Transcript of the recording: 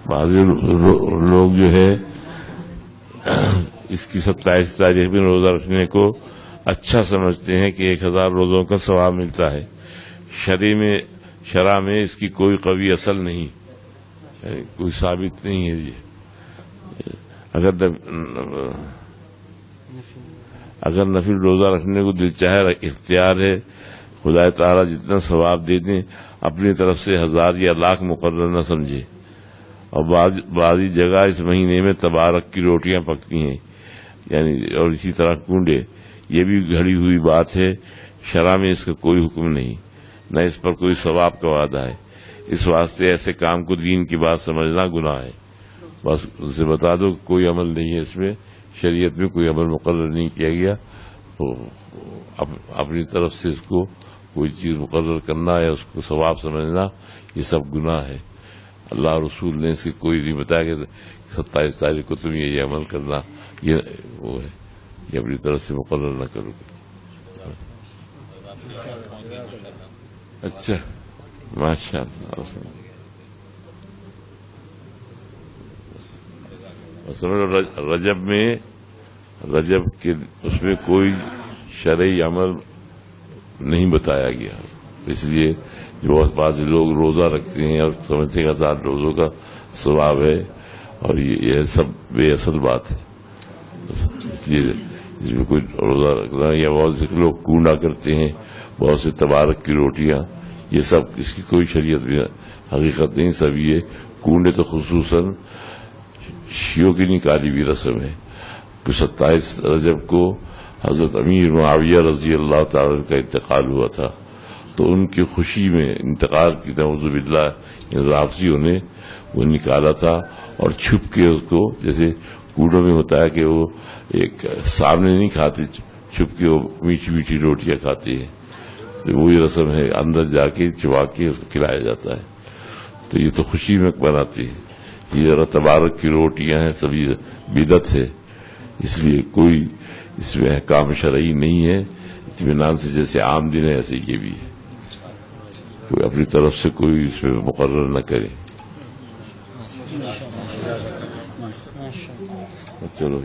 بعض لوگ جو ہے اس کی 27 تاریخ میں روزہ رکھنے کو اچھا سمجھتے ہیں کہ 1000 روزوں کا ثواب ملتا ہے. شرع میں اس کی کوئی قوی اصل نہیں، کوئی ثابت نہیں ہے. اگر نفل روزہ رکھنے کو دل چاہے اختیار ہے، خدا تعالیٰ جتنا ثواب دے دیں اپنی طرف سے 1000 یا لاکھ مقرر نہ سمجھے. اور بعضی جگہ اس مہینے میں تبارک کی روٹیاں پکتی ہیں، یعنی اور اسی طرح کنڈے، یہ بھی گھڑی ہوئی بات ہے. شرع میں اس کا کوئی حکم نہیں، نہ اس پر کوئی ثواب کا وعدہ ہے. اس واسطے ایسے کام کو دین کی بات سمجھنا گناہ ہے. بس ان سے بتا دو کہ کوئی عمل نہیں ہے، اس میں شریعت میں کوئی عمل مقرر نہیں کیا گیا. تو اپنی طرف سے اس کو کوئی چیز مقرر کرنا یا اس کو ثواب سمجھنا، یہ سب گناہ ہے. اللہ رسول نے اسے کوئی نہیں بتایا کہ 27 تاریخ کو تم یہ عمل کرنا، یہ وہ ہے کہ اپنی طرف سے مقرر نہ کرو. اچھا، ماشاء اللہ. رجب کے اس میں کوئی شرعی عمل نہیں بتایا گیا، اس لیے جو بعض لوگ روزہ رکھتے ہیں اور سمجھتے ہیں 1000 روزوں کا ثواب ہے، اور یہ سب بے اصل بات ہے. اس لیے اس میں کوئی روزہ رکھنا، یا بہت سے لوگ کونڈا کرتے ہیں، بہت سے تبارک کی روٹیاں، یہ سب اس کی کوئی شریعت میں حقیقت نہیں. سب یہ کونڈے تو خصوصاً شیعوں کی نکالی ہوئی رسم ہے. 27 رجب کو حضرت امیر معاویہ رضی اللہ تعالی کا انتقال ہوا تھا، تو ان کی خوشی میں انتقال کی نعوذ باللہ ان رافضیوں نے وہ نکالا تھا، اور چھپ کے اس کو، جیسے کوڑوں میں ہوتا ہے کہ وہ ایک سامنے نہیں کھاتے، چھپ کے وہ میٹھی میٹھی روٹیاں کھاتے ہیں. وہی رسم ہے، اندر جا کے چبا کے اس کو کھلایا جاتا ہے. تو یہ تو خوشی میں بناتے ہیں. یہ ذرا تبارک کی روٹیاں ہیں، سبھی بدعت ہے. اس لیے کوئی اس میں احکام شرعی نہیں ہے. اطمینان سے جیسے عام دن ہے ایسے یہ بھی ہے. کوئی اپنی طرف سے کوئی اس میں مقرر نہ کرے. چلو